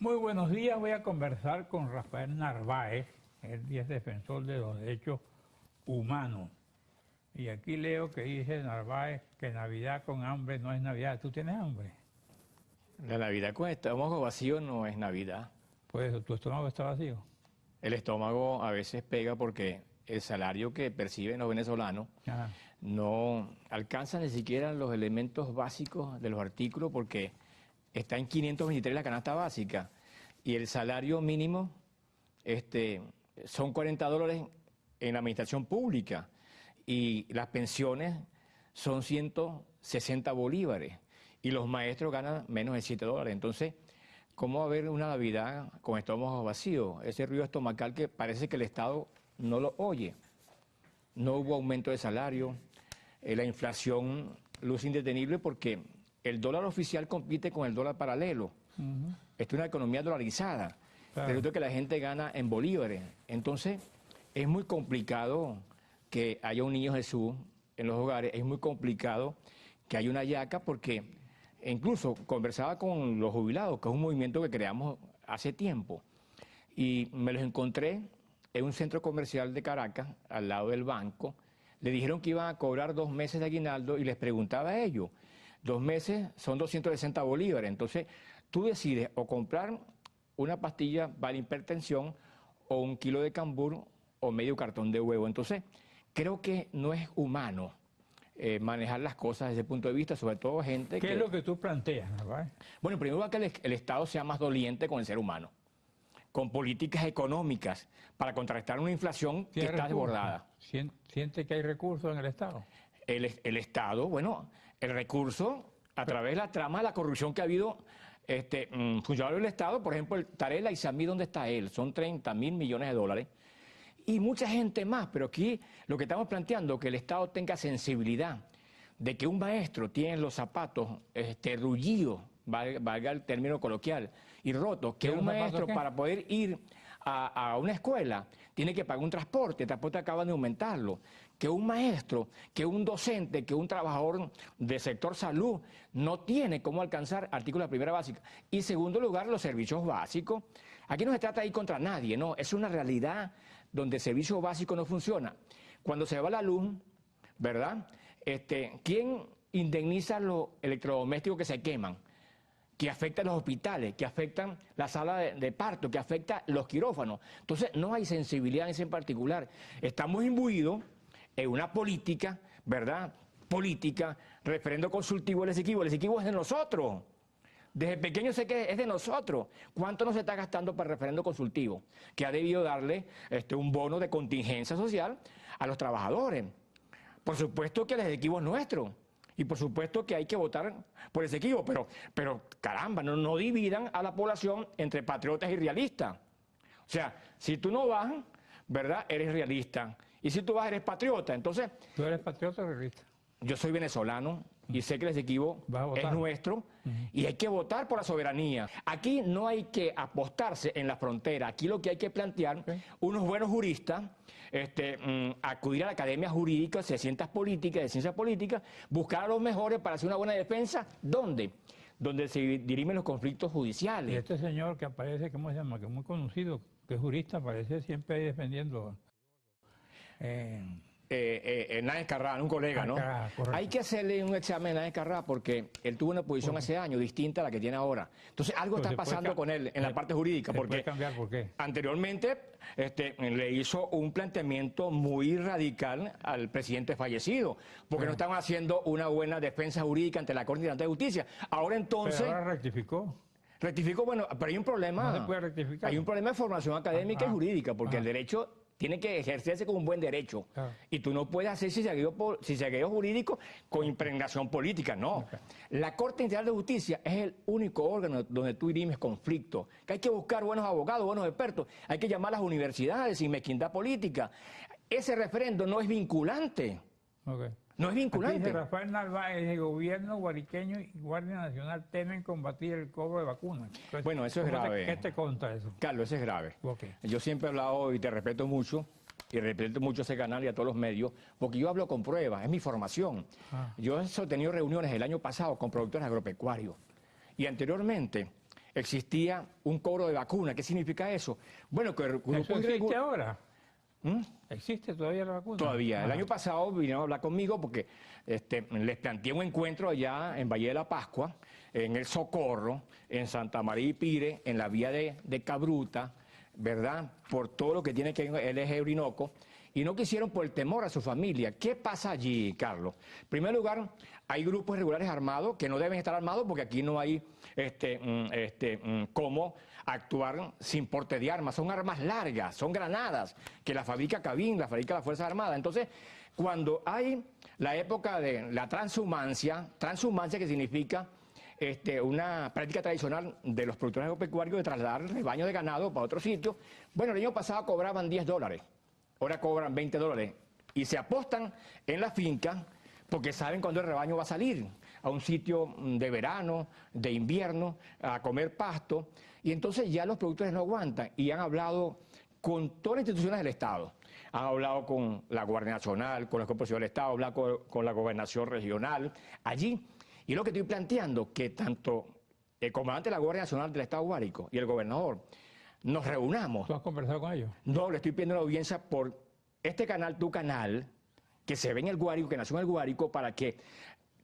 Muy buenos días, voy a conversar con Rafael Narváez, él es defensor de los derechos humanos. Y aquí leo que dice Narváez que Navidad con hambre no es Navidad. ¿Tú tienes hambre? La Navidad con estómago vacío no es Navidad. Pues tu estómago está vacío. El estómago a veces pega porque el salario que perciben los venezolanos Ajá. no alcanza ni siquiera los elementos básicos de los artículos porque está en 523 la canasta básica y el salario mínimo son $40 en la administración pública y las pensiones son 160 bolívares y los maestros ganan menos de $7. Entonces, ¿cómo va a haber una Navidad con estómago vacío? Ese ruido estomacal que parece que el Estado no lo oye. No hubo aumento de salario, la inflación luce indetenible porque el dólar oficial compite con el dólar paralelo. Esto es una economía dolarizada. Claro. Resulta que la gente gana en bolívares. Entonces, es muy complicado que haya un niño Jesús en los hogares. Es muy complicado que haya una yaca porque incluso conversaba con los jubilados, que es un movimiento que creamos hace tiempo. Y me los encontré en un centro comercial de Caracas, al lado del banco. Le dijeron que iban a cobrar 2 meses de aguinaldo y les preguntaba a ellos. 2 meses son 260 bolívares. Entonces, tú decides o comprar una pastilla para la hipertensión o 1 kilo de cambur o medio cartón de huevo. Entonces, creo que no es humano manejar las cosas desde ese punto de vista, sobre todo gente ¿Qué es lo que tú planteas, Narváez? Bueno, primero que el Estado sea más doliente con el ser humano, con políticas económicas para contrarrestar una inflación que está desbordada. ¿Siente que hay recursos en el Estado? El Estado, bueno, el recurso a través de la trama de la corrupción que ha habido funcionarios del Estado, por ejemplo, el Tarela y Samí, ¿dónde está él? Son 30.000 millones de dólares. Y mucha gente más, pero aquí lo que estamos planteando, que el Estado tenga sensibilidad de que un maestro tiene los zapatos rullidos, valga el término coloquial, y rotos, que un maestro para poder ir a una escuela tiene que pagar un transporte, el transporte acaban de aumentarlo, que un maestro, que un docente, que un trabajador del sector salud no tiene cómo alcanzar artículos de primera básica. Y en segundo lugar, los servicios básicos. Aquí no se trata de ir contra nadie, no, es una realidad donde el servicio básico no funciona. Cuando se va la luz, ¿verdad? ¿Quién indemniza los electrodomésticos que se queman? Que afectan los hospitales, que afectan la sala de parto, que afectan los quirófanos. Entonces, no hay sensibilidad en ese en particular. Estamos imbuidos en una política, ¿verdad? Política, referendo consultivo del Esequibo. El Esequibo es de nosotros. Desde pequeño sé que es de nosotros. ¿Cuánto nos está gastando para el referendo consultivo? Que ha debido darle un bono de contingencia social a los trabajadores. Por supuesto que el Esequibo es nuestro. Y por supuesto que hay que votar por ese equipo, pero caramba, no dividan a la población entre patriotas y realistas. O sea, si tú no vas, ¿verdad? Eres realista. Y si tú vas, eres patriota. Entonces, ¿Tú eres patriota o realista? yo soy venezolano y sé que el equipo es nuestro y hay que votar por la soberanía. Aquí no hay que apostarse en la frontera. Aquí lo que hay que plantear, unos buenos juristas, acudir a la academia jurídica, de ciencias políticas, buscar a los mejores para hacer una buena defensa. ¿Dónde? Donde se dirimen los conflictos judiciales. Y este señor que aparece, ¿cómo se llama? Que es muy conocido, que es jurista, aparece siempre ahí defendiendo. Hernández Carrá, un colega, ¿no? Hay que hacerle un examen a Hernández Carrá porque él tuvo una posición hace años distinta a la que tiene ahora. Entonces algo está pasando con él en la parte jurídica. Porque cambiar, ¿por qué? Anteriormente le hizo un planteamiento muy radical al presidente fallecido, porque no estaban haciendo una buena defensa jurídica ante la Corte Internacional de Justicia. Ahora entonces... Pero ahora rectificó. Rectificó, bueno, pero hay un problema. No se puede rectificar. Hay un problema de formación académica y jurídica, porque el derecho tiene que ejercerse como un buen derecho. Y tú no puedes hacer cizagueo jurídico con impregnación política, no. La Corte Internacional de Justicia es el único órgano donde tú dirimes conflictos. Que hay que buscar buenos abogados, buenos expertos. Hay que llamar a las universidades sin mezquindad política. Ese referendo no es vinculante. No es vinculante. Aquí dice Rafael Narváez, el gobierno guariqueño y Guardia Nacional temen combatir el cobro de vacunas. Entonces, bueno, eso es grave. ¿Qué te conta eso? Carlos, eso es grave. Yo siempre he hablado y te respeto mucho, y respeto mucho a ese canal y a todos los medios, porque yo hablo con pruebas, es mi formación. Yo he sostenido reuniones el año pasado con productores agropecuarios, y anteriormente existía un cobro de vacuna. ¿Qué significa eso? Bueno, que ¿Eso existe ahora? ¿Existe todavía la vacuna? Todavía. El año pasado vinieron a hablar conmigo porque les planteé un encuentro allá en Valle de la Pascua, en El Socorro, en Santa María y Pire, en la vía de Cabruta, ¿verdad? Por todo lo que tiene que ver el eje Orinoco. Y no quisieron por el temor a su familia. ¿Qué pasa allí, Carlos? En primer lugar, hay grupos irregulares armados que no deben estar armados porque aquí no hay cómo actuar sin porte de armas. Son armas largas, son granadas que la fabrica Cabin, la fabrica la Fuerza Armada. Entonces, cuando hay la época de la transhumancia que significa una práctica tradicional de los productores agropecuarios de trasladar rebaños de ganado para otro sitio, bueno, el año pasado cobraban $10. Ahora cobran $20 y se apostan en la finca porque saben cuándo el rebaño va a salir a un sitio de verano, de invierno, a comer pasto, y entonces ya los productores no aguantan y han hablado con todas las instituciones del Estado. Han hablado con la Guardia Nacional, con los cuerpos del Estado, han hablado con la Gobernación Regional, allí. Y lo que estoy planteando, que tanto el comandante de la Guardia Nacional del Estado Guárico y el gobernador nos reunamos. ¿Tú has conversado con ellos? No, le estoy pidiendo la audiencia por este canal, tu canal, que se ve en el Guárico, que nació en el Guárico, para que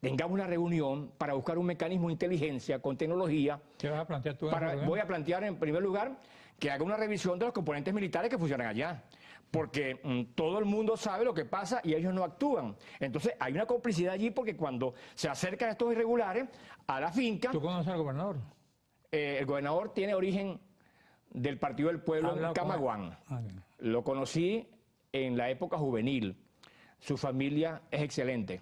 tengamos una reunión para buscar un mecanismo de inteligencia con tecnología. ¿Qué vas a plantear tú? Voy a plantear en primer lugar que haga una revisión de los componentes militares que funcionan allá. Porque todo el mundo sabe lo que pasa y ellos no actúan. Entonces hay una complicidad allí porque cuando se acercan estos irregulares a la finca... ¿Tú conoces al gobernador? El gobernador tiene origen del Partido del Pueblo en Camaguán. Lo conocí en la época juvenil. Su familia es excelente.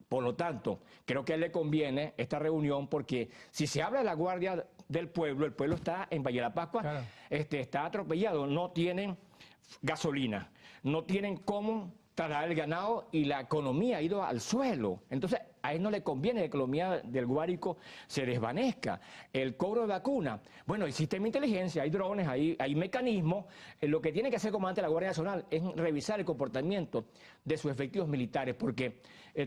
Por lo tanto, creo que a él le conviene esta reunión porque si se habla de la Guardia del Pueblo, el pueblo está en Valle de la Pascua, claro. Está atropellado, no tienen gasolina, no tienen cómo trasladar el ganado y la economía ha ido al suelo. Entonces, a él no le conviene que la economía del Guárico se desvanezca. El cobro de vacuna, bueno, hay sistema de inteligencia, hay drones, hay mecanismos. Lo que tiene que hacer el comandante de la Guardia Nacional es revisar el comportamiento de sus efectivos militares, porque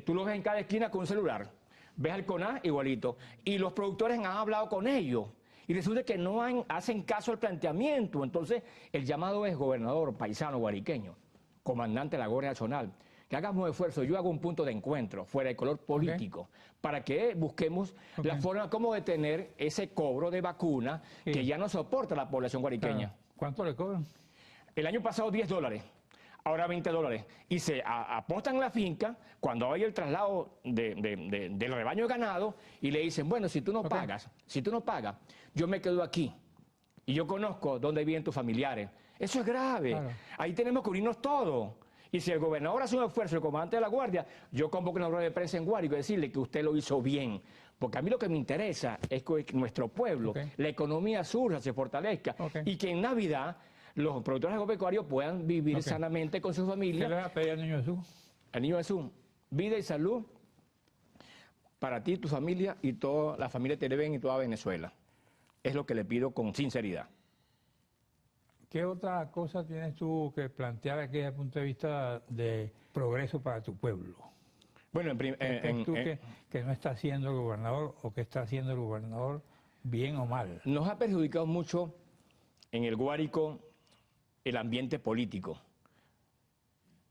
tú lo ves en cada esquina con un celular, ves al CONAS igualito, y los productores han hablado con ellos. Y resulta que no hacen caso al planteamiento. Entonces, el llamado es gobernador, paisano, guariqueño, comandante de la Guardia Nacional, que hagamos un esfuerzo. Yo hago un punto de encuentro fuera de color político, para que busquemos la forma como detener ese cobro de vacuna que ya no soporta la población guariqueña. Claro. ¿Cuánto le cobran? El año pasado $10, ahora $20. Y se apostan en la finca cuando hay el traslado del rebaño de ganado y le dicen, bueno, si tú no pagas, yo me quedo aquí y yo conozco dónde viven tus familiares. Eso es grave. Claro. Ahí tenemos que unirnos todos. Y si el gobernador hace un esfuerzo, el comandante de la Guardia, yo convoco una rueda de prensa en Guárico y decirle que usted lo hizo bien. Porque a mí lo que me interesa es que nuestro pueblo, la economía surja, se fortalezca y que en Navidad los productores agropecuarios puedan vivir sanamente con su familia. ¿Qué le va a pedir al Niño Jesús? Al Niño Jesús, vida y salud para ti, tu familia y toda la familia de Televen y toda Venezuela. Es lo que le pido con sinceridad. ¿Qué otra cosa tienes tú que plantear aquí desde el punto de vista de progreso para tu pueblo? Bueno, que no está haciendo el gobernador o que está haciendo el gobernador bien o mal? Nos ha perjudicado mucho en el Guárico el ambiente político.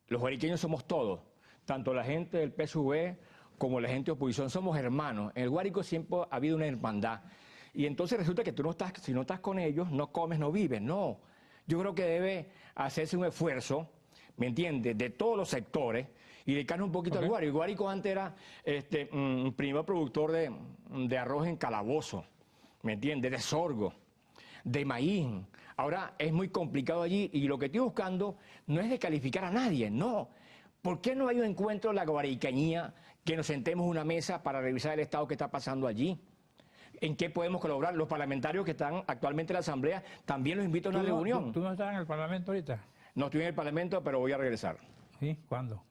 Los guariqueños somos todos, tanto la gente del PSV como la gente de oposición, somos hermanos. En el Guárico siempre ha habido una hermandad. Y entonces resulta que tú no estás, si no estás con ellos, no comes, no vives, no. Yo creo que debe hacerse un esfuerzo, ¿me entiendes?, de todos los sectores y dedicarnos un poquito al Guárico. El Guárico antes era un primer productor de arroz en Calabozo, ¿me entiendes?, de sorgo, de maíz. Ahora es muy complicado allí y lo que estoy buscando no es descalificar a nadie, no. ¿Por qué no hay un encuentro en la guariqueñía que nos sentemos en una mesa para revisar el estado que está pasando allí? ¿En qué podemos colaborar? Los parlamentarios que están actualmente en la Asamblea también los invito a una reunión. ¿Tú no estás en el Parlamento ahorita? No estoy en el Parlamento, pero voy a regresar. ¿Sí? ¿Cuándo?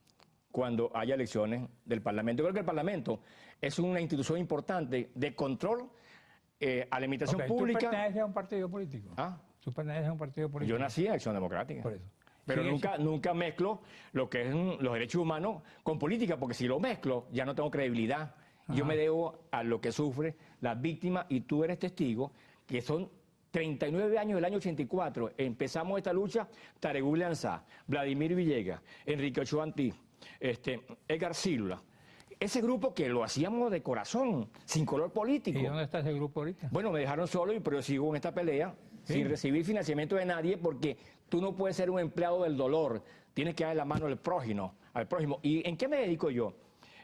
Cuando haya elecciones del Parlamento. Yo creo que el Parlamento es una institución importante de control a la administración pública. ¿Tú perteneces a un partido político? ¿Ah? ¿Tú perteneces a un partido político? Yo nací en Acción Democrática. Por eso. Pero nunca mezclo lo que es los derechos humanos con política, porque si lo mezclo ya no tengo credibilidad. Yo me debo a lo que sufre la víctima y tú eres testigo que son 39 años del año 84, empezamos esta lucha, Taregú Lanzá, Vladimir Villegas, Enrique Ochoa Antí, Edgar Silva. Ese grupo que lo hacíamos de corazón, sin color político. ¿Y dónde está ese grupo ahorita? Bueno, me dejaron solo, pero yo sigo en esta pelea, sin recibir financiamiento de nadie, porque tú no puedes ser un empleado del dolor, tienes que dar la mano al prójimo. ¿Y en qué me dedico yo?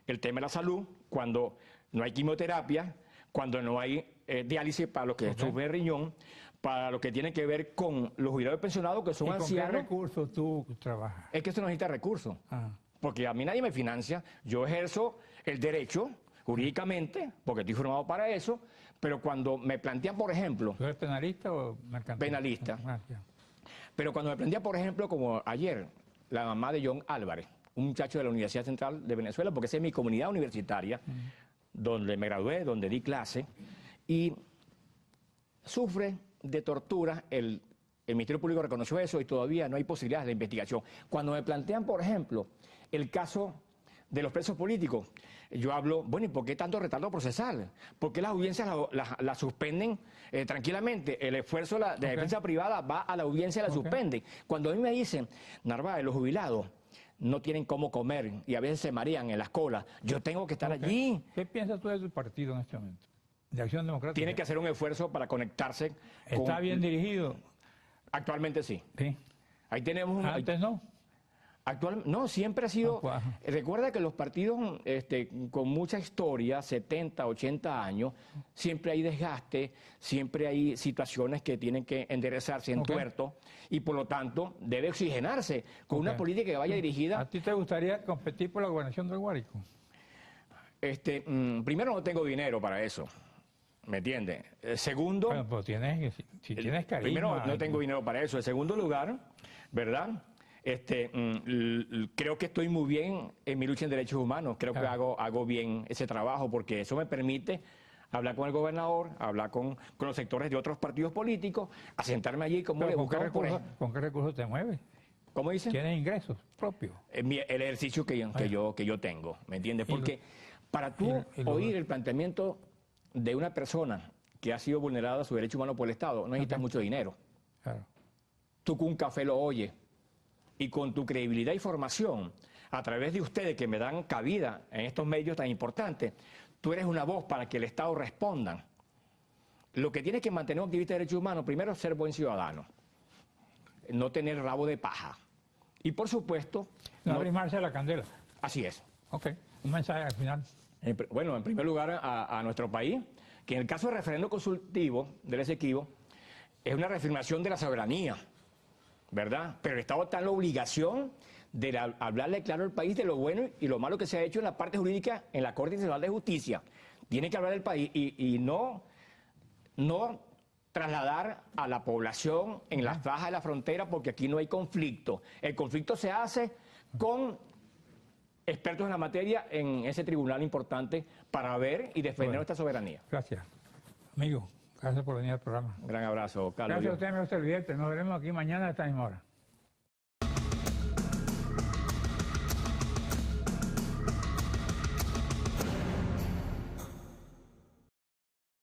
El tema de la salud, cuando no hay quimioterapia, cuando no hay diálisis para los que sufren riñón, para lo que tiene que ver con los jubilados y pensionados que son ancianos. ¿Con qué recursos tú trabajas? Es que esto no necesita recursos. Ah. Porque a mí nadie me financia, yo ejerzo el derecho jurídicamente, porque estoy formado para eso, pero cuando me plantean, por ejemplo... ¿Tú eres penalista o mercantil? Penalista. Ah, ya. Pero cuando me plantean, por ejemplo, como ayer, la mamá de John Álvarez, un muchacho de la Universidad Central de Venezuela, porque esa es mi comunidad universitaria, donde me gradué, donde di clase, y sufre de tortura, el Ministerio Público reconoció eso y todavía no hay posibilidades de investigación. Cuando me plantean, por ejemplo, el caso de los presos políticos, yo hablo, bueno, ¿y por qué tanto retardo procesal? ¿Por qué las audiencias la suspenden tranquilamente? El esfuerzo de la defensa privada va a la audiencia y la suspenden. Cuando a mí me dicen, Narváez, los jubilados no tienen cómo comer y a veces se marean en las colas, yo tengo que estar allí. ¿Qué piensas tú de tu partido en este momento? De Acción Democrática. Tiene que hacer un esfuerzo para conectarse. ¿Está bien dirigido? Actualmente sí. Sí. Ahí tenemos Antes no. No, siempre ha sido... Recuerda que los partidos con mucha historia, 70, 80 años, siempre hay desgaste, siempre hay situaciones que tienen que enderezarse en tuerto y por lo tanto debe oxigenarse con una política que vaya dirigida... ¿A ti te gustaría competir por la gobernación del Guárico? Primero, no tengo dinero para eso, ¿me entiendes? Segundo... Bueno, pues si tienes carisma... Primero, no tengo dinero para eso. En segundo lugar, ¿verdad?, creo que estoy muy bien en mi lucha en derechos humanos, creo que hago bien ese trabajo porque eso me permite hablar con el gobernador, hablar con los sectores de otros partidos políticos, asentarme allí como le buscamos ¿Con qué recursos te mueves? ¿Cómo dice? ¿Tienes ingresos propios? El ejercicio que yo tengo, ¿me entiendes? Porque para tú oír el planteamiento de una persona que ha sido vulnerada a su derecho humano por el Estado, no necesitas mucho dinero. Claro. Tú con un café lo oyes. Y con tu credibilidad y formación, a través de ustedes que me dan cabida en estos medios tan importantes, tú eres una voz para que el Estado responda. Lo que tienes que mantener un activista de derechos humanos, primero es ser buen ciudadano, no tener rabo de paja. Y por supuesto... No arrimarse a la candela. Así es. Ok, un mensaje al final. Bueno, en primer lugar a nuestro país, que en el caso del referendo consultivo del Esequibo, es una reafirmación de la soberanía, ¿verdad? Pero el Estado está en la obligación de hablarle claro al país de lo bueno y lo malo que se ha hecho en la parte jurídica en la Corte Internacional de Justicia. Tiene que hablar del país y no trasladar a la población en las fajas de la frontera porque aquí no hay conflicto. El conflicto se hace con expertos en la materia en ese tribunal importante para ver y defender nuestra soberanía. Gracias. Amigo, gracias por venir al programa. Un gran abrazo, Carlos. Gracias a usted, amigo televidente. Nos veremos aquí mañana a esta misma hora.